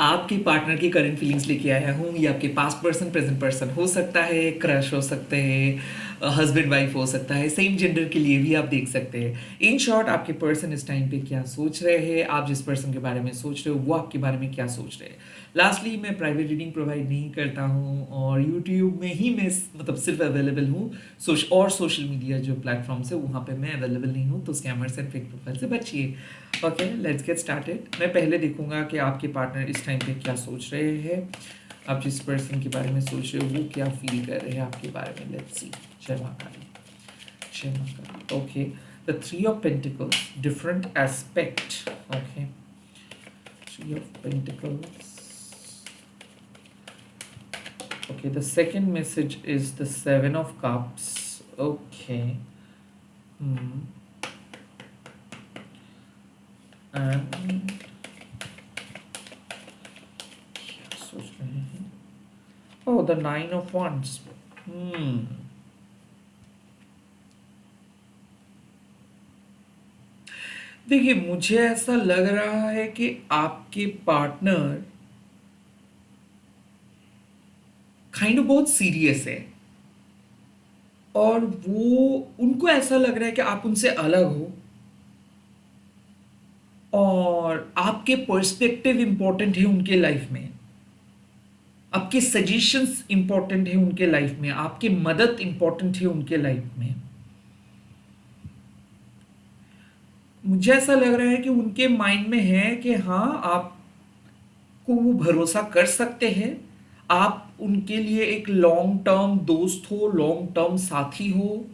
आपके पार्टनर की current feelings लेके आया हूँ। ये आपके पास्ट पर्सन, प्रेजेंट पर्सन हो सकता है, क्रश हो सकते हैं, हस्बैंड वाइफ हो सकता है, सेम जेंडर के लिए भी आप देख सकते हैं। इन शॉर्ट आपके पर्सन इस टाइम पे क्या सोच रहे हैं, आप जिस पर्सन के बारे में सोच रहे हो वो आपके बारे में क्या सोच रहे हैं। लास्टली, मैं प्राइवेट रीडिंग प्रोवाइड नहीं करता हूँ और यूट्यूब में ही मैं मतलब सिर्फ अवेलेबल हूँ। और सोशल मीडिया जो प्लेटफॉर्म्स है वहाँ पे मैं अवेलेबल नहीं हूँ, तो स्कैमर्स एंड फेक प्रोफाइल से बचिए। Okay, let's get started. मैं पहले देखूंगा कि आपके पार्टनर इस टाइम पे क्या सोच रहे हैं, आप जिस पर्सन के बारे में सोच रहे हो वो क्या फील कर रहे हैं आपके बारे में। Let's see. जय मां काली, जय मां Kali. Okay, the three of pentacles, different aspect. Okay, three of pentacles. Okay, the second message is the Seven of Cups. Okay. Hmm. And क्या सोच रहे हैं? Oh, the Nine of Wands. Hmm. देखिए, मुझे ऐसा लग रहा है कि आपके पार्टनर काइंड ऑफ बहुत सीरियस है और वो उनको ऐसा लग रहा है कि आप उनसे अलग हो और आपके पर्सपेक्टिव इंपॉर्टेंट है उनके लाइफ में, आपके सजेशंस इंपॉर्टेंट है उनके लाइफ में, आपकी मदद इंपॉर्टेंट है उनके लाइफ में। मुझे ऐसा लग रहा है कि उनके माइंड में है कि हाँ, आपको वो भरोसा कर सकते हैं, आप उनके लिए एक लॉन्ग टर्म दोस्त हो, लॉन्ग टर्म साथी हो।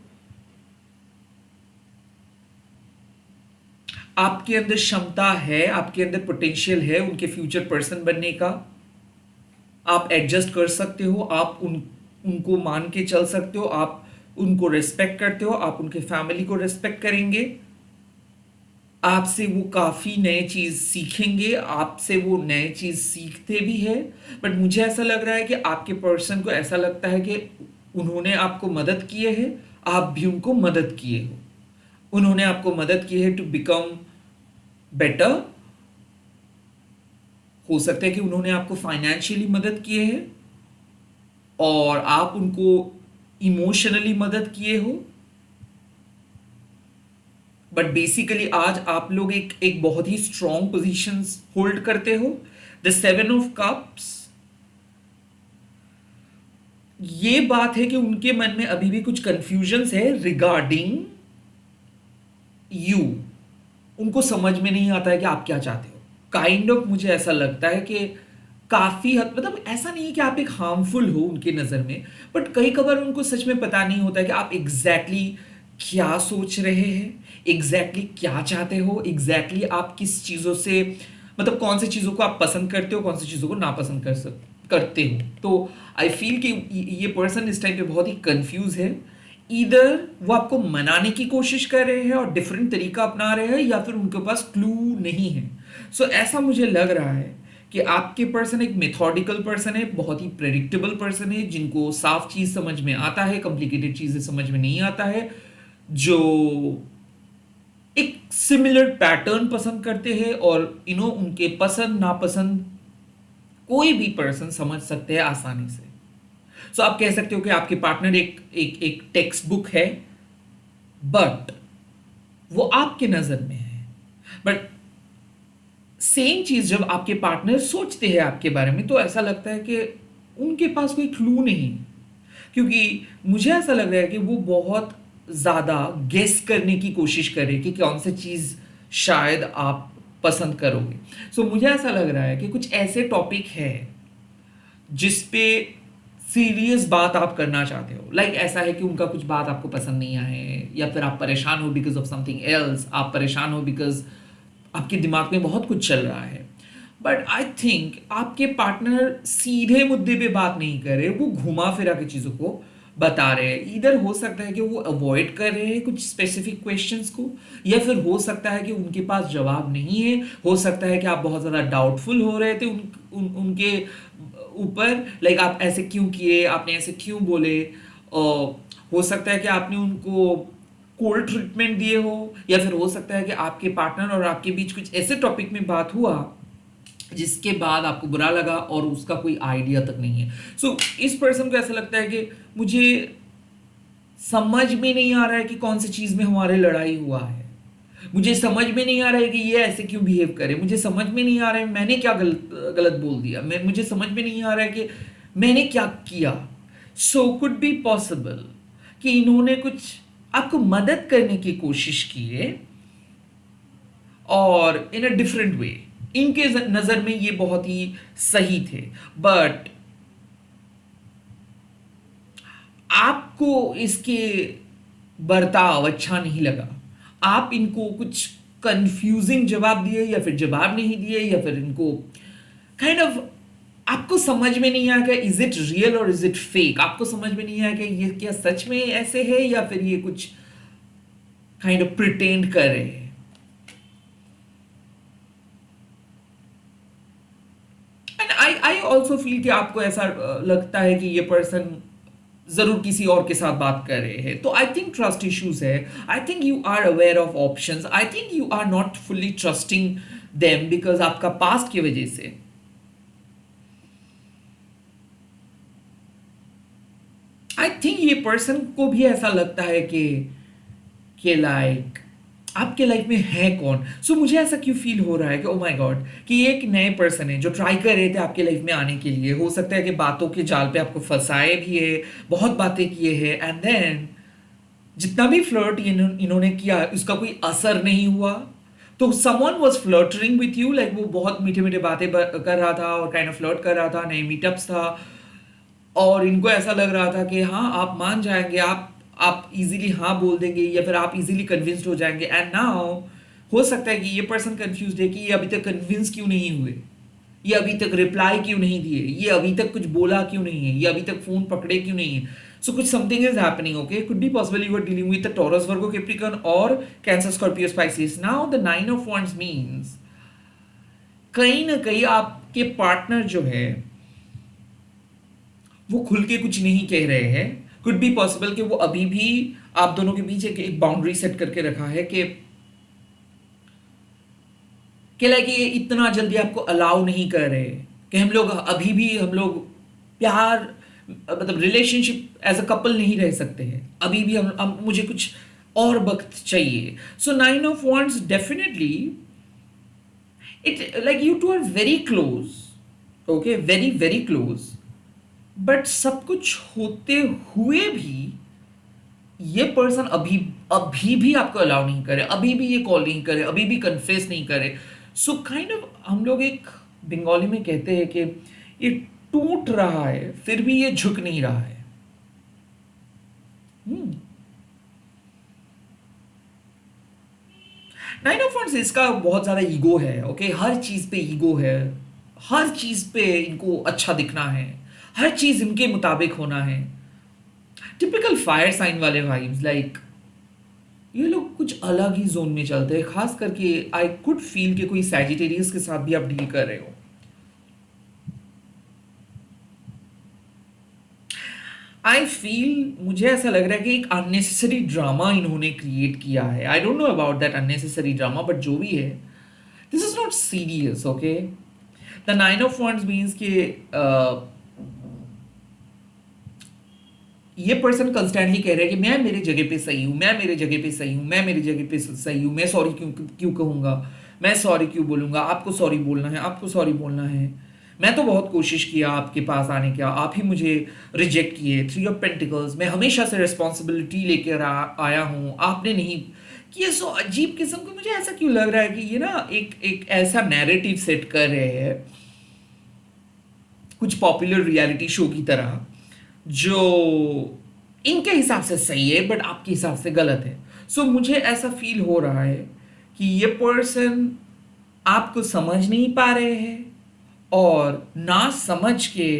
आपके अंदर क्षमता है, आपके अंदर पोटेंशियल है उनके फ्यूचर पर्सन बनने का। आप एडजस्ट कर सकते हो, आप उनको मान के चल सकते हो, आप उनको रिस्पेक्ट करते हो, आप उनके फैमिली को रिस्पेक्ट करेंगे, आपसे वो काफ़ी नए चीज़ सीखेंगे, आपसे वो नए चीज़ सीखते भी है। बट मुझे ऐसा लग रहा है कि आपके पर्सन को ऐसा लगता है कि उन्होंने आपको मदद किए है, आप भी उनको मदद किए हो। उन्होंने आपको मदद की है टू बिकम बेटर। हो सकता है कि उन्होंने आपको फाइनेंशियली मदद किए है और आप उनको इमोशनली मदद किए हो। बट बेसिकली आज आप लोग एक बहुत ही स्ट्रॉन्ग पोजीशन होल्ड करते हो। द सेवन ऑफ कप्स, ये बात है कि उनके मन में अभी भी कुछ कंफ्यूजन्स है रिगार्डिंग यू। उनको समझ में नहीं आता है कि आप क्या चाहते हो। काइंड ऑफ मुझे ऐसा लगता है कि काफी हद, मतलब ऐसा नहीं है कि आप एक हार्मफुल हो उनके नजर में, बट कई कबार उनको सच में पता नहीं होता है कि आप एग्जैक्टली क्या सोच रहे हैं, एग्जैक्टली क्या चाहते हो, एग्जैक्टली आप किस चीजों से, मतलब कौन सी चीजों को आप पसंद करते हो, कौन सी चीजों को नापसंद करते हो। तो आई फील कि ये पर्सन इस टाइम पे बहुत ही कंफ्यूज है। इधर वो आपको मनाने की कोशिश कर रहे हैं और डिफरेंट तरीका अपना रहे हैं, या फिर उनके पास क्लू नहीं है। सो ऐसा मुझे लग रहा है कि आपके पर्सन एक मेथोडिकल पर्सन है, बहुत ही प्रेडिक्टेबल पर्सन है, जिनको साफ चीज समझ में आता है, कॉम्प्लिकेटेड चीजें समझ में नहीं आता है, जो एक सिमिलर पैटर्न पसंद करते हैं और उनके पसंद नापसंद कोई भी पर्सन समझ सकते हैं आसानी से। सो आप कह सकते हो कि आपके पार्टनर एक एक एक टेक्स्ट बुक है, बट वो आपके नजर में है। बट सेम चीज जब आपके पार्टनर सोचते हैं आपके बारे में, तो ऐसा लगता है कि उनके पास कोई क्लू नहीं, क्योंकि मुझे ऐसा लग रहा है कि वो बहुत ज्यादा गेस करने की कोशिश करे कि कौन सी चीज शायद आप पसंद करोगे। सो मुझे ऐसा लग रहा है कि कुछ ऐसे टॉपिक है जिस पे सीरियस बात आप करना चाहते हो। लाइक ऐसा है कि उनका कुछ बात आपको पसंद नहीं आए, या फिर आप परेशान हो बिकॉज ऑफ समथिंग एल्स, आप परेशान हो बिकॉज आपके दिमाग में बहुत कुछ चल रहा है। बट आई थिंक आपके पार्टनर सीधे मुद्दे पे बात नहीं कर रहे, वो घुमा फिरा के चीज़ों को बता रहे हैं। इधर हो सकता है कि वो अवॉइड कर रहे हैं कुछ स्पेसिफिक क्वेश्चंस को, या फिर हो सकता है कि उनके पास जवाब नहीं है। हो सकता है कि आप बहुत ज़्यादा डाउटफुल हो रहे थे उनके ऊपर, लाइक आप ऐसे क्यों किए, आपने ऐसे क्यों बोले। हो सकता है कि आपने उनको कोल्ड ट्रीटमेंट दिए हो, या फिर हो सकता है कि आपके पार्टनर और आपके बीच कुछ ऐसे टॉपिक में बात हुआ जिसके बाद आपको बुरा लगा और उसका कोई आइडिया तक नहीं है। सो इस पर्सन को ऐसा लगता है कि मुझे समझ में नहीं आ रहा है कि कौन सी चीज़ में हमारे लड़ाई हुआ है, मुझे समझ में नहीं आ रहा है कि ये ऐसे क्यों बिहेव करे, मुझे समझ में नहीं आ रहा है मैंने क्या गलत गलत बोल दिया, मुझे समझ में नहीं आ रहा है कि मैंने क्या किया। सो कुड बी पॉसिबल कि इन्होंने कुछ आपको मदद करने की कोशिश की है और इन अ डिफरेंट वे। इनके नज़र में ये बहुत ही सही थे, बट आपको इसके बर्ताव अच्छा नहीं लगा। आप इनको कुछ कंफ्यूजिंग जवाब दिए, या फिर जवाब नहीं दिए, या फिर इनको काइंड ऑफ आपको समझ में नहीं आया कि इज इट रियल और इज इट फेक। आपको समझ में नहीं आया कि ये क्या सच में ऐसे है या फिर ये कुछ काइंड ऑफ प्रिटेंड कर रहे हैं। एंड आई ऑल्सो फील कि आपको ऐसा लगता है कि ये पर्सन जरूर किसी और के साथ बात कर रहे हैं। तो आई थिंक ट्रस्ट इश्यूज है। I think you are aware of options. I think you are not fully trusting them because आपका पास्ट की वजह से। आई थिंक ये पर्सन को भी ऐसा लगता है कि लाइक आपके लाइफ में है कौन। सो मुझे ऐसा क्यों फील हो रहा है कि ओ माय गॉड कि ये एक नए पर्सन है जो ट्राई कर रहे थे आपके लाइफ में आने के लिए। हो सकता है कि बातों के जाल पे आपको फंसाए भी है, बहुत बातें किए हैं, एंड देन जितना भी फ्लर्ट इन्होंने किया उसका कोई असर नहीं हुआ। तो someone was flirting with you, like वो बहुत मीठे मीठे बातें कर रहा था और काइंड ऑफ फ्लर्ट कर रहा था, नए मीटअप्स था, और इनको ऐसा लग रहा था कि हाँ आप मान जाएंगे, आप इजीली हाँ बोल देंगे या फिर आप इजीली कन्विंस्ड हो जाएंगे। एंड नाउ हो सकता है कि ये पर्सन कंफ्यूज है कि ये अभी तक कन्विंस क्यों नहीं हुए, ये अभी तक रिप्लाई क्यों नहीं दिए, ये अभी तक कुछ बोला क्यों नहीं है, ये अभी तक फोन पकड़े क्यों नहीं है। सो कुछ something is happening. Okay, could be possible you are dealing with the Taurus, Virgo, Capricorn और Cancer, Scorpio, Pisces. Now the 9 of wands means कहीं ना कहीं आपके पार्टनर जो है वो खुल के कुछ नहीं कह रहे हैं। कुड बी पॉसिबल कि वो अभी भी आप दोनों के बीच एक बाउंड्री सेट करके रखा है कि लाइक ये इतना जल्दी आपको अलाउ नहीं कर रहे कि हम लोग अभी भी हम लोग प्यार मतलब रिलेशनशिप एज अ कपल नहीं रह सकते हैं, अभी भी हम मुझे कुछ और वक्त चाहिए। So 9 of wands definitely it like you two are very close, okay, very very close, but सब कुछ होते हुए भी ये पर्सन अभी अभी भी आपको अलाउ नहीं करे, अभी भी ये कॉल नहीं करे, अभी भी कन्फेस नहीं करे। सो काइंड ऑफ हम लोग एक बंगाली में कहते हैं कि ये टूट रहा है फिर भी ये झुक नहीं रहा है। 9 ऑफ वांड्स इसका बहुत ज्यादा ईगो है। ओके, हर चीज पे ईगो है, हर चीज पे इनको अच्छा दिखना है, हर चीज इनके मुताबिक होना है। टिपिकल फायर साइन वाले वाइब्स, लाइक ये लोग कुछ अलग ही जोन में चलते हैं। खास करके आई कुड फील कि कोई सैजिटेरियस के साथ भी आप डील कर रहे हो। आई फील मुझे ऐसा लग रहा है कि एक अननेसेसरी ड्रामा इन्होंने क्रिएट किया है। I don't know about that unnecessary drama, but जो भी है this is not serious. Okay, the 9 of wands means कि ये पर्सन कंस्टेंटली कह रहा है कि मैं मेरे जगह पे सही हूँ, मैं मेरे जगह पे सही हूँ, मैं मेरे जगह पे सही हूँ, मैं सॉरी क्यों क्यों कहूँगा, मैं सॉरी क्यों बोलूँगा, आपको सॉरी बोलना है, आपको सॉरी बोलना है, मैं तो बहुत कोशिश किया आपके पास आने का, आप ही मुझे रिजेक्ट किए। 3 ऑफ पेंटिकल्स, मैं हमेशा से रिस्पॉन्सिबिलिटी लेकर आया हूँ, आपने नहीं किया। सो अजीब किस्म का मुझे ऐसा क्यों लग रहा है कि ये ना एक ऐसा नैरेटिव सेट कर रहे हैं कुछ पॉपुलर रियलिटी शो की तरह, जो इनके हिसाब से सही है बट आपके हिसाब से गलत है। सो मुझे ऐसा फील हो रहा है कि ये पर्सन आपको समझ नहीं पा रहे हैं और ना समझ के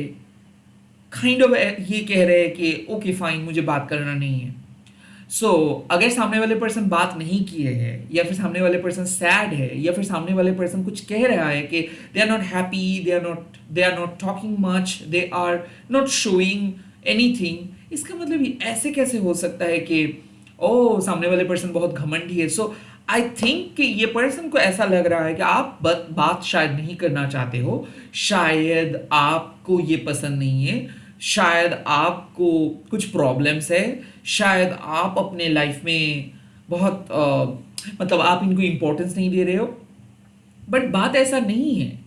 काइंड ऑफ ये कह रहे हैं कि ओके फाइन, मुझे बात करना नहीं है। सो अगर सामने वाले पर्सन बात नहीं किए हैं, या फिर सामने वाले पर्सन सैड है, या फिर सामने वाले पर्सन कुछ कह रहा है कि they are not happy, they are not talking much, they are not showing anything, इसका मतलब ये ऐसे कैसे हो सकता है कि ओ सामने वाले पर्सन बहुत घमंडी है। सो आई थिंक कि ये पर्सन को ऐसा लग रहा है कि आप बात शायद नहीं करना चाहते हो, शायद आपको ये पसंद नहीं है, शायद आपको कुछ प्रॉब्लम्स है, शायद आप अपने लाइफ में बहुत मतलब आप इनको इम्पोर्टेंस नहीं दे रहे हो, बट बात ऐसा नहीं है,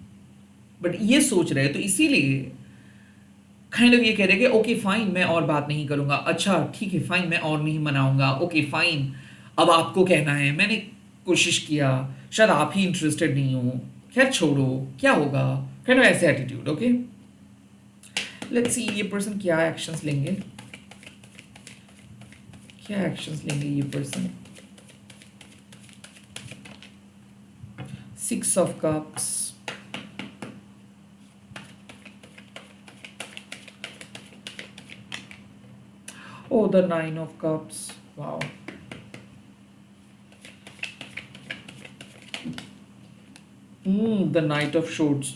बट ये सोच रहे हो, तो इसीलिए काइंड ऑफ ये कह रहे हैं कि ओके फाइन मैं और बात नहीं करूंगा, अच्छा ठीक है फाइन मैं और नहीं मनाऊंगा, ओके फाइन अब आपको कहना है मैंने कोशिश किया, शायद आप ही इंटरेस्टेड नहीं हो, खैर छोड़ो क्या होगा, काइंड ऑफ ऐसे एटीट्यूड। ओके लेट्स सी ये पर्सन क्या एक्शंस लेंगे, क्या एक्शंस लेंगे ये person. 6 of cups, oh the 9 of cups, wow, the Knight of Swords।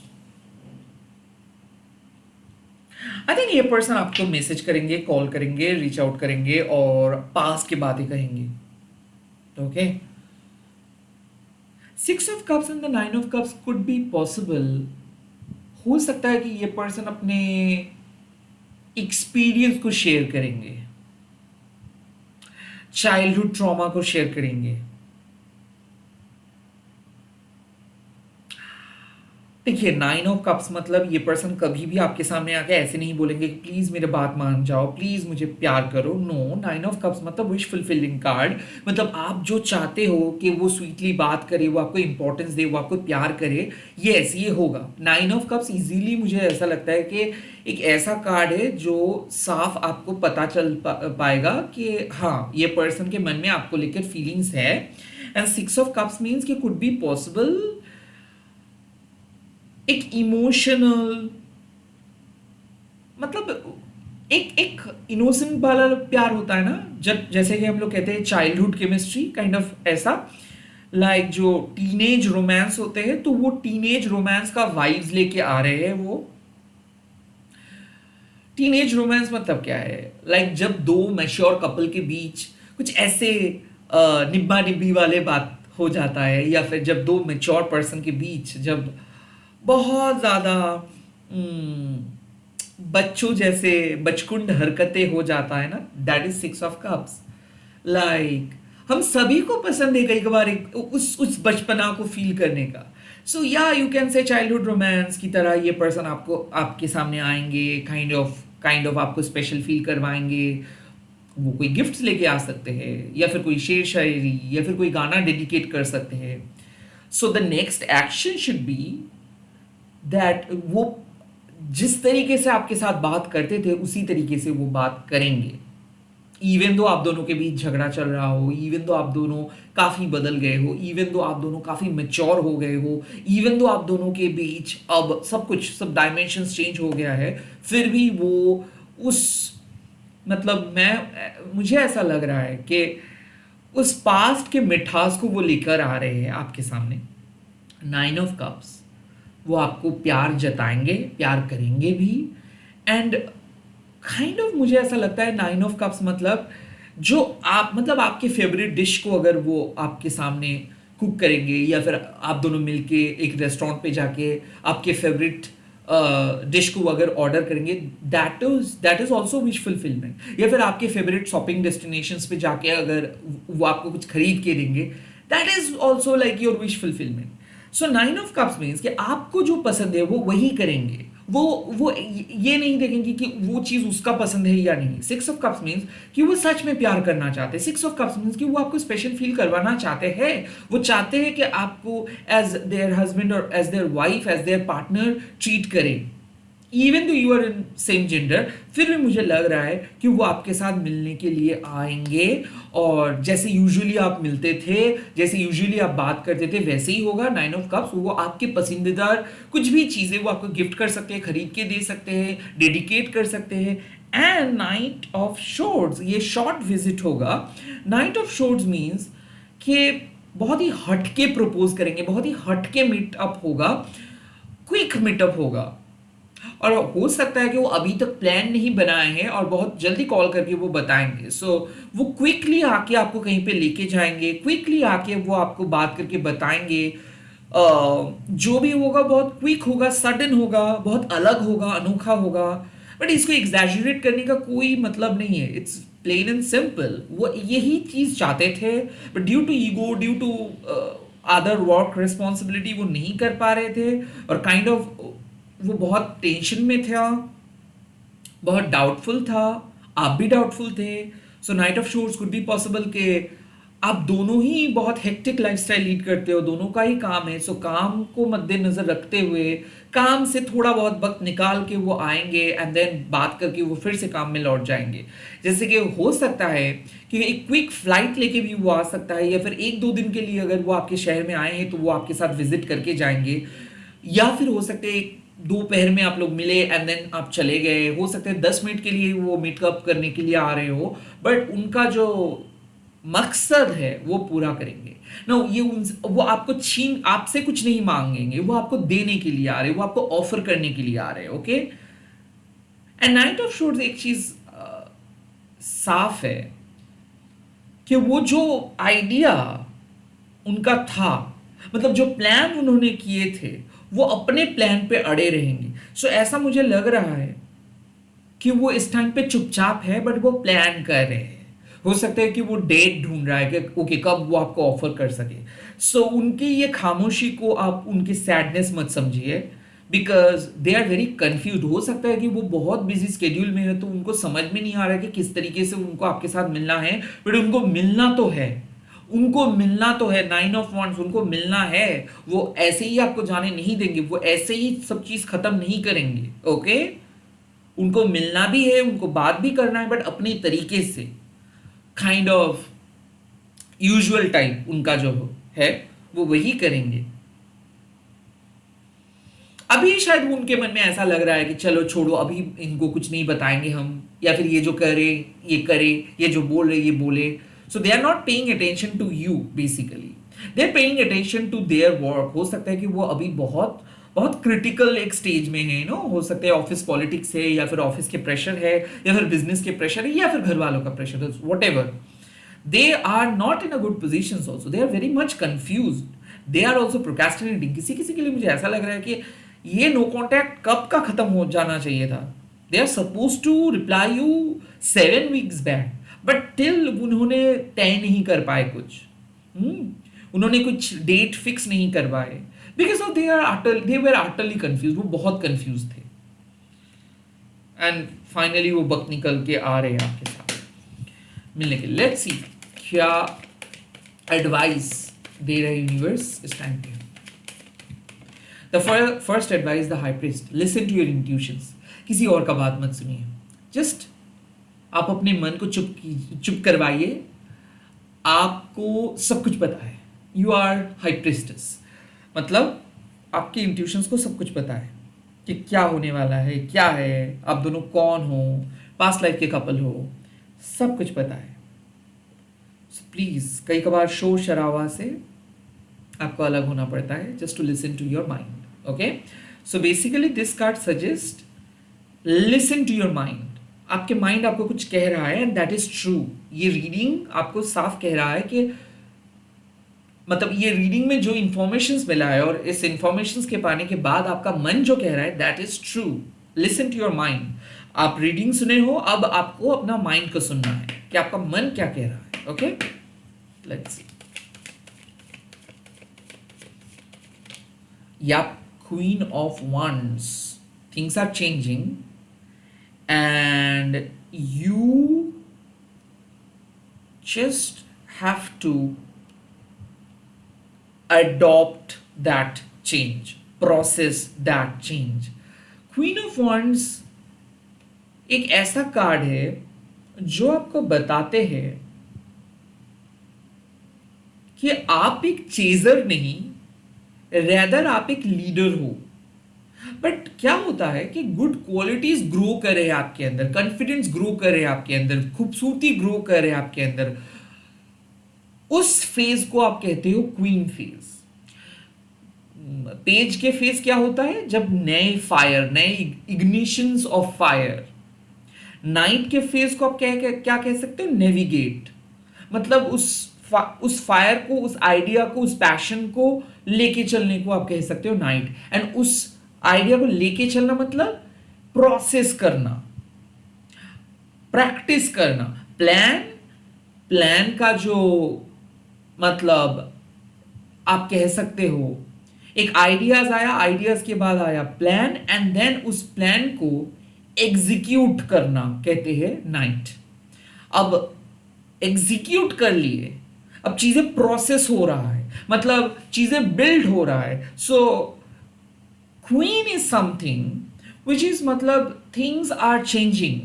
I think ये पर्सन आपको मैसेज करेंगे, कॉल करेंगे, रीच आउट करेंगे और पास की बातें कहेंगे। Okay 6 of cups and the 9 of cups could be possible, हो सकता है कि ये पर्सन अपने एक्सपीरियंस को शेयर करेंगे, चाइल्डहुड ट्रॉमा को शेयर करेंगे। देखिए 9 ऑफ कप्स मतलब ये पर्सन कभी भी आपके सामने आके ऐसे नहीं बोलेंगे कि प्लीज मेरे बात मान जाओ, प्लीज मुझे प्यार करो, नो। 9 ऑफ कप्स मतलब विश फुलफिलिंग कार्ड, मतलब आप जो चाहते हो कि वो स्वीटली बात करे, वो आपको इंपॉर्टेंस दे, वो आपको प्यार करे, ये ऐसे ही होगा। 9 ऑफ कप्स इजीली मुझे ऐसा लगता है कि एक ऐसा कार्ड है जो साफ आपको पता चल पाएगा कि हाँ ये पर्सन के मन में आपको लेकर फीलिंग्स है। एंड 6 ऑफ कप्स मीन्स कि कुड बी पॉसिबल एक इमोशनल, मतलब एक एक इनोसेंट वाला प्यार होता है ना, जब जैसे कि हम लोग कहते हैं चाइल्डहुड केमिस्ट्री, काइंड ऑफ ऐसा, लाइक जो टीनेज रोमांस होते हैं, तो वो टीनेज रोमांस का वाइब्स लेके आ रहे हैं। वो टीनेज रोमांस मतलब क्या है, लाइक जब दो मैच्योर कपल के बीच कुछ ऐसे निब्बा निब्बी वाले बात हो जाता है, या फिर जब दो मैच्योर पर्सन के बीच जब बहुत ज़्यादा बच्चों जैसे बचकुंड हरकतें हो जाता है ना, that is 6 of cups. Like हम सभी को पसंद है कई बार उस बचपना को फील करने का। सो या you can say childhood romance की तरह ये पर्सन आपको आपके सामने आएंगे, काइंड ऑफ आपको स्पेशल फील करवाएंगे। वो कोई गिफ्ट्स लेके आ सकते हैं, या फिर कोई शेर शायरी, या फिर कोई गाना डेडिकेट कर सकते हैं। So the next action should be that वो जिस तरीके से आपके साथ बात करते थे उसी तरीके से वो बात करेंगे, इवन दो आप दोनों के बीच झगड़ा चल रहा हो, इवन दो आप दोनों काफ़ी बदल गए हो, इवन दो आप दोनों काफ़ी मैच्योर हो गए हो, इवन दो आप दोनों के बीच अब सब कुछ सब डायमेंशंस चेंज हो गया है, फिर भी वो उस मतलब मुझे ऐसा लग रहा है कि उस पास्ट के मिठास को वो लेकर आ रहे हैं आपके सामने। 9 ऑफ कप्स, वो आपको प्यार जताएंगे, प्यार करेंगे भी। एंड काइंड ऑफ मुझे ऐसा लगता है 9 ऑफ कप्स मतलब जो आप मतलब आपके फेवरेट डिश को अगर वो आपके सामने कुक करेंगे, या फिर आप दोनों मिलके एक रेस्टोरेंट पे जाके आपके फेवरेट डिश को अगर ऑर्डर करेंगे, that is also wish fulfilment. या फिर आपके फेवरेट शॉपिंग डेस्टिनेशंस पे जाके अगर वो आपको कुछ खरीद के देंगे, that is also like your wish fulfilment. So 9 of cups means कि आपको जो पसंद है वो वही करेंगे, वो ये नहीं देखेंगे कि वो चीज़ उसका पसंद है या नहीं। 6 ऑफ कप्स मीन्स कि वो सच में प्यार करना चाहते हैं। 6 ऑफ कप्स मीन्स कि वो आपको स्पेशल फील करवाना चाहते हैं, वो चाहते हैं कि आपको एज देयर हस्बैंड और as their wife, as their partner treat करें। Even though you are in same gender, फिर भी मुझे लग रहा है कि वो आपके साथ मिलने के लिए आएंगे, और जैसे यूजुअली आप मिलते थे, जैसे यूजुअली आप बात करते थे, वैसे ही होगा। 9 ऑफ कप्स वो आपके पसंदीदा कुछ भी चीज़ें वो आपको गिफ्ट कर सकते हैं, खरीद के दे सकते हैं, डेडिकेट कर सकते हैं। एंड नाइट ऑफ शोर्ड्स, ये शॉर्ट विजिट होगा। नाइट ऑफ शोर्ड्स मीन्स कि बहुत ही हटके प्रपोज करेंगे, बहुत ही हटके मीटअप होगा, क्विक मीटअप होगा। और हो सकता है कि वो अभी तक प्लान नहीं बनाए हैं और बहुत जल्दी कॉल करके वो बताएंगे। सो वो क्विकली आके आपको कहीं पे लेके जाएंगे, क्विकली आके वो आपको बात करके बताएंगे। जो भी होगा बहुत क्विक होगा, सडन होगा, बहुत अलग होगा, अनोखा होगा। बट इसको एग्जैजरेट करने का कोई मतलब नहीं है, इट्स प्लेन एंड सिंपल। वो यही चीज चाहते थे, but due to ego, due to other work responsibility वो नहीं कर पा रहे थे। और काइंड ऑफ वो बहुत टेंशन में था, बहुत डाउटफुल था, आप भी डाउटफुल थे। So knight of swords could be possible कि आप दोनों ही बहुत हेक्टिक लाइफस्टाइल लीड करते हो, दोनों का ही काम है। सो काम को मद्देनजर रखते हुए काम से थोड़ा बहुत वक्त निकाल के वो आएंगे एंड देन बात करके वो फिर से काम में लौट जाएंगे। जैसे कि हो सकता है कि एक क्विक फ्लाइट लेके भी वो आ सकता है, या फिर एक दो दिन के लिए अगर वो आपके शहर में आए हैं तो वो आपके साथ विजिट करके जाएंगे। या फिर हो सकता है दोपहर में आप लोग मिले एंड देन आप चले गए। हो सकता है 10 मिनट के लिए वो मीटअप करने के लिए आ रहे हो, बट उनका जो मकसद है वो पूरा करेंगे ना। वो आपको छीन, आपसे कुछ नहीं मांगेंगे, वो आपको देने के लिए आ रहे, वो आपको ऑफर करने के लिए आ रहे। Okay, and night of shores एक चीज साफ है कि वो जो आइडिया उनका था, मतलब जो प्लान उन्होंने किए थे, वो अपने प्लान पे अड़े रहेंगे। सो ऐसा मुझे लग रहा है कि वो इस टाइम पे चुपचाप है, बट वो प्लान कर रहे हैं। हो सकता है कि वो डेट ढूंढ रहा है कि ओके कब वो आपको ऑफर कर सके। सो उनकी ये खामोशी को आप उनकी सैडनेस मत समझिए, because they are very confuse. हो सकता है कि वो बहुत बिजी स्केड्यूल में है, तो उनको समझ में नहीं आ रहा है कि किस तरीके से उनको आपके साथ मिलना है। बट उनको मिलना तो है, उनको मिलना तो है। 9 ऑफ वांड्स उनको मिलना है। वो ऐसे ही आपको जाने नहीं देंगे, वो ऐसे ही सब चीज खत्म नहीं करेंगे। ओके, उनको मिलना भी है, उनको बात भी करना है, बट अपने तरीके से, काइंड ऑफ यूजुअल टाइप उनका जो है वो वही करेंगे। अभी शायद उनके मन में ऐसा लग रहा है कि चलो छोड़ो, अभी इनको कुछ नहीं बताएंगे हम, या फिर ये जो करे ये करे, ये जो बोल रहे ये बोले। So they are not paying attention to you, basically they are paying attention to their work. हो सकता है कि वो अभी बहुत बहुत क्रिटिकल एक स्टेज में है, नो। हो सकता है ऑफिस पॉलिटिक्स है, या फिर ऑफिस के प्रेशर है, या फिर बिजनेस के प्रेशर है, या फिर घर वालों का प्रेशर है, what ever. they are not in a good positions also, they are very much confused, they are also procrastinating। किसी किसी के लिए मुझे ऐसा लग रहा है कि ये नो कांटेक्ट कब का खत्म हो जाना चाहिए था। they are supposed to reply you 7 weeks back, but till उन्होंने तय नहीं कर पाए कुछ। उन्होंने कुछ डेट फिक्स नहीं कर पाए, because of they were utterly confused। वो बहुत कंफ्यूज थे, एंड फाइनली वो बक निकल के आ रहे हैं आपके साथ मिलने के। लेट्स सी क्या एडवाइस दे रहा है यूनिवर्स इस टाइम पे। The first advice, the high priest, listen to your intuitions. किसी और का बात मत सुनिए, जस्ट आप अपने मन को चुप करवाइए। आपको सब कुछ पता है, यू आर हाई प्रीस्टेस, मतलब आपके इंट्यूशंस को सब कुछ पता है कि क्या होने वाला है, क्या है, आप दोनों कौन हो, पास्ट लाइफ के कपल हो, सब कुछ पता है। प्लीज कई कबार शोर शराबा से आपको अलग होना पड़ता है, just to listen to your mind. Okay, so basically this card suggest listen to your mind. आपके माइंड आपको कुछ कह रहा है, एंड दैट इज ट्रू। ये रीडिंग आपको साफ कह रहा है कि, मतलब ये रीडिंग में जो इंफॉर्मेशन मिला है और इस इंफॉर्मेशन के पाने के बाद आपका मन जो कह रहा है, that is true. Listen to your mind. आप रीडिंग सुने हो, अब आपको अपना माइंड को सुनना है कि आपका मन क्या कह रहा है। Okay, let's see. या queen of wands, things are changing and you just have to adopt that change, process that change। Queen of wands एक ऐसा कार्ड है जो आपको बताते हैं कि आप एक चेजर नहीं, रेदर आप एक लीडर हो। बट क्या होता है कि गुड क्वालिटीज ग्रो करे आपके अंदर, कॉन्फिडेंस ग्रो करे आपके अंदर, खूबसूरती ग्रो करे आपके अंदर। उस फेज को आप कहते हो क्वीन फेज। पेज के फेस क्या होता है, जब नए फायर, नए इग्निशंस ऑफ फायर। नाइट के फेस को आप क्या कह सकते हो, नेविगेट। मतलब उस फायर को, उस आइडिया को, उस पैशन को लेके चलने को आप कह सकते हो नाइट। एंड उस आइडिया को लेके चलना मतलब प्रोसेस करना, प्रैक्टिस करना। प्लान, प्लान का जो मतलब आप कह सकते हो, एक आइडियाज आया, आइडियाज के बाद आया प्लान, एंड देन उस प्लान को एग्जीक्यूट करना कहते हैं नाइट। अब एग्जीक्यूट कर लिए, अब चीजें प्रोसेस हो रहा है, मतलब चीजें बिल्ड हो रहा है। So queen is something which is मतलब थिंग्स आर चेंजिंग।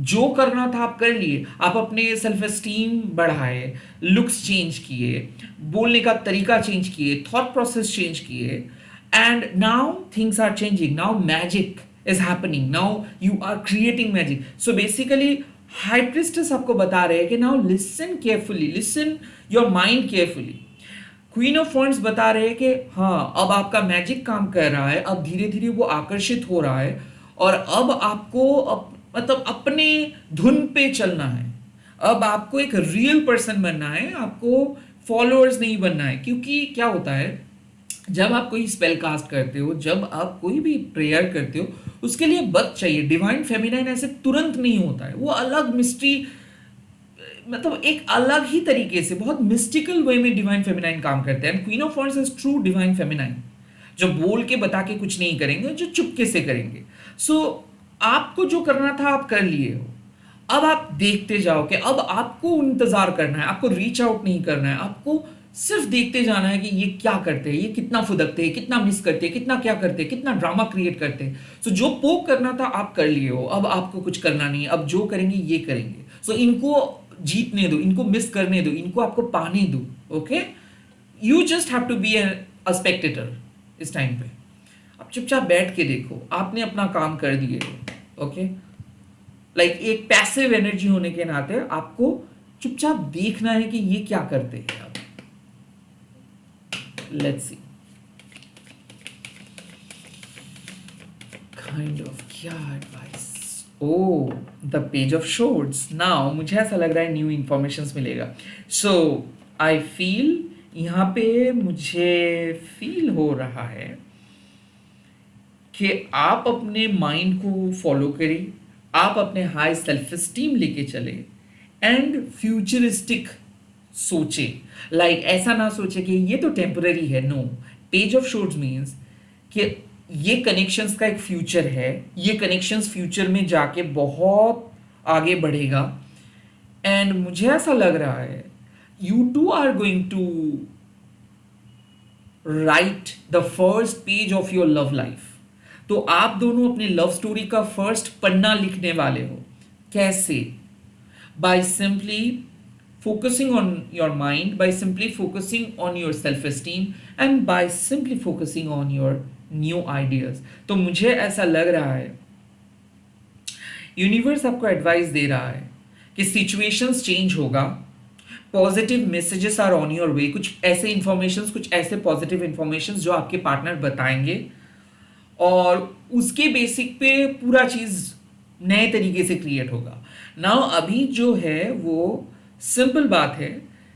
जो करना था आप कर लिए, आप अपने सेल्फ एस्टीम बढ़ाए, लुक्स चेंज किए, बोलने का तरीका चेंज किए, थॉट प्रोसेस चेंज किए, and now things are changing, now magic is happening, now you are creating magic. So basically high priestess आपको बता रहे हैं कि now listen carefully, listen your mind carefully. Queen of wands बता रहे हैं कि हाँ, अब आपका मैजिक काम कर रहा है, अब धीरे धीरे वो आकर्षित हो रहा है, और अब आपको मतलब अपने धुन पे चलना है। अब आपको एक रियल पर्सन बनना है, आपको फॉलोअर्स नहीं बनना है। क्योंकि क्या होता है, जब आप कोई स्पेल कास्ट करते हो, जब आप कोई भी प्रेयर करते हो, उसके लिए वक्त चाहिए। डिवाइन फेमिनाइन ऐसे तुरंत नहीं होता है, वो अलग मिस्ट्री, मतलब एक अलग ही तरीके से, बहुत मिस्टिकल वे में डिवाइन फेमिनाइन काम करते हैं। Queen of wands is true divine feminine, जो बोल के बता के कुछ नहीं करेंगे, जो चुपके से करेंगे। सो आपको जो करना था आप कर लिए हो, अब आप देखते जाओ कि अब आपको इंतजार करना है, आपको रीच आउट नहीं करना है, आपको सिर्फ देखते जाना है कि ये क्या करते हैं, ये कितना फुदकते हैं, कितना मिस करते हैं, कितना क्या करते हैं, कितना ड्रामा क्रिएट करते हैं। सो जो पोक करना था आप कर लिए हो, अब आपको कुछ करना नहीं है। अब जो करेंगे ये करेंगे। सो इनको जीतने दो, इनको मिस करने दो, इनको आपको पाने दो। Okay, you just have to be a spectator इस टाइम पे। अब चुपचाप बैठ के देखो, आपने अपना काम कर दिए। ओके, लाइक एक पैसिव एनर्जी होने के नाते आपको चुपचाप देखना है कि ये क्या करते हैं। अब लेट्स सी काइंड ऑफ क्या advice. Oh, the page of swords. Now मुझे ऐसा लग रहा है न्यू इंफॉर्मेशन मिलेगा। सो आई फील, यहां पे मुझे फील हो रहा है कि आप अपने माइंड को फॉलो करिए, आप अपने हाई सेल्फ एस्टीम लेके चले, एंड फ्यूचरिस्टिक सोचे। लाइक ऐसा ना सोचे कि ये तो टेम्पररी है। No, page of swords means कि ये कनेक्शंस का एक फ्यूचर है, ये कनेक्शंस फ्यूचर में जाके बहुत आगे बढ़ेगा। एंड मुझे ऐसा लग रहा है you two are going to write the first page of your love life. तो आप दोनों अपने लव स्टोरी का फर्स्ट पन्ना लिखने वाले हो। कैसे? By simply focusing on your mind, by simply focusing on your self esteem, and by simply focusing on your new ideas. तो मुझे ऐसा लग रहा है यूनिवर्स आपको एडवाइस दे रहा है कि सिचुएशंस चेंज होगा, positive messages are on your way. कुछ ऐसे इंफॉर्मेशन, कुछ ऐसे पॉजिटिव इंफॉर्मेशन जो आपके पार्टनर बताएंगे, और उसके बेसिक पे पूरा चीज नए तरीके से क्रिएट होगा। नाउ अभी जो है वो सिंपल बात है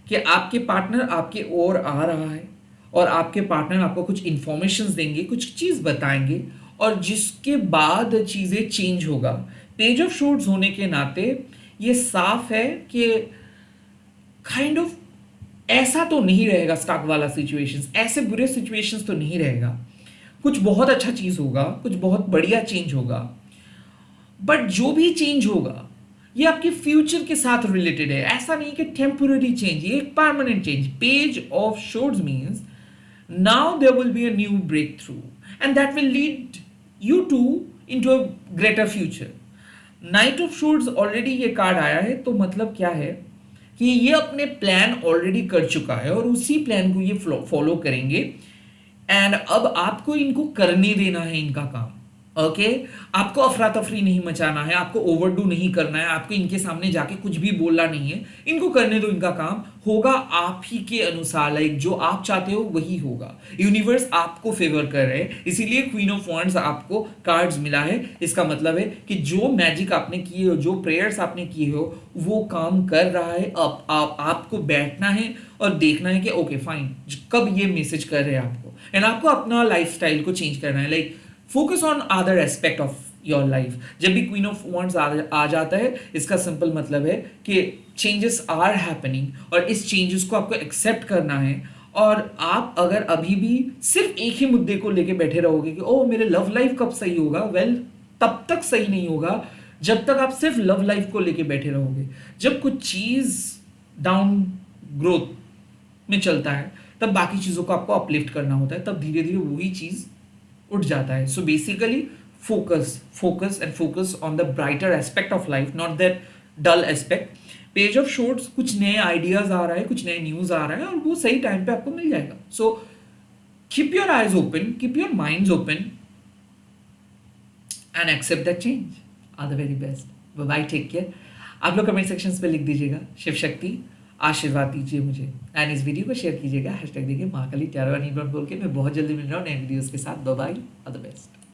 कि आपके पार्टनर आपके ओर आ रहा है, और आपके पार्टनर आपको कुछ इंफॉर्मेशन देंगे, कुछ चीज बताएंगे, और जिसके बाद चीजें चेंज होगा। पेज ऑफ शोर्ड्स होने के नाते ये साफ है कि काइंड ऑफ ऐसा तो नहीं रहेगा स्टक वाला सिचुएशंस, ऐसे बुरे सिचुएशंस तो नहीं रहेगा। कुछ बहुत अच्छा चीज होगा, कुछ बहुत बढ़िया चेंज होगा, बट जो भी चेंज होगा ये आपके फ्यूचर के साथ रिलेटेड है। ऐसा नहीं कि टेम्पररी चेंज, ये एक permanent change. Page of swords means now there will be a new break, and that will lead you to into a greater future. Knight of swords already ये card आया है, तो मतलब क्या है कि ये अपने प्लान ऑलरेडी कर चुका है, और उसी प्लान को ये फॉलो करेंगे, एंड अब आपको इनको करने देना है इनका काम। ओके। आपको अफरा तफरी नहीं मचाना है, आपको ओवरडू नहीं करना है, आपको इनके सामने जाके कुछ भी बोलना नहीं है। इनको करने दो, इनका काम होगा आप ही के अनुसार। लाइक जो आप चाहते हो वही होगा। यूनिवर्स आपको फेवर कर रहे हैं, इसीलिए क्वीन ऑफ वॉन्ड्स आपको कार्ड्स मिला है। इसका मतलब है कि जो मैजिक आपने किए हो, जो प्रेयर्स आपने किए हो, वो काम कर रहा है। अब आपको बैठना है और देखना है कि ओके फाइन, कब ये मैसेज कर रहे हैं आपको, एंड आपको अपना लाइफस्टाइल को चेंज करना है। Like focus on other aspect of your life. जब भी क्वीन ऑफ वॉन्ड्स आ जाता है, इसका सिंपल मतलब है कि चेंजेस आर हैपनिंग, और इस चेंजेस को आपको एक्सेप्ट करना है। और आप अगर अभी भी सिर्फ एक ही मुद्दे को लेके बैठे रहोगे कि ओ मेरे लव लाइफ कब सही होगा, वेल तब तक सही नहीं होगा जब तक आप सिर्फ लव लाइफ को लेके बैठे रहोगे। जब कुछ चीज डाउन ग्रोथ में चलता है, तब बाकी चीजों को आपको अपलिफ्ट करना होता है, तब धीरे धीरे वही चीज उठ जाता है। So basically focus on the brighter aspect of life, not that dull aspect. Page of shorts कुछ नए आइडियाज आ रहा है, कुछ नए न्यूज आ रहा है, और वो सही टाइम पे आपको मिल जाएगा। So keep your eyes open, keep your minds open, and accept that change. Are the very best. Bye, take care. आप लोग कमेंट सेक्शन पे लिख दीजिएगा शिव शक्ति आशीर्वाद दीजिए मुझे, एंड इस वीडियो को शेयर कीजिएगा। हैशटैग देखिए महाकाली टैरो बोल के। मैं बहुत जल्दी मिल रहा हूँ नए वीडियोस के साथ। Bye, all the best.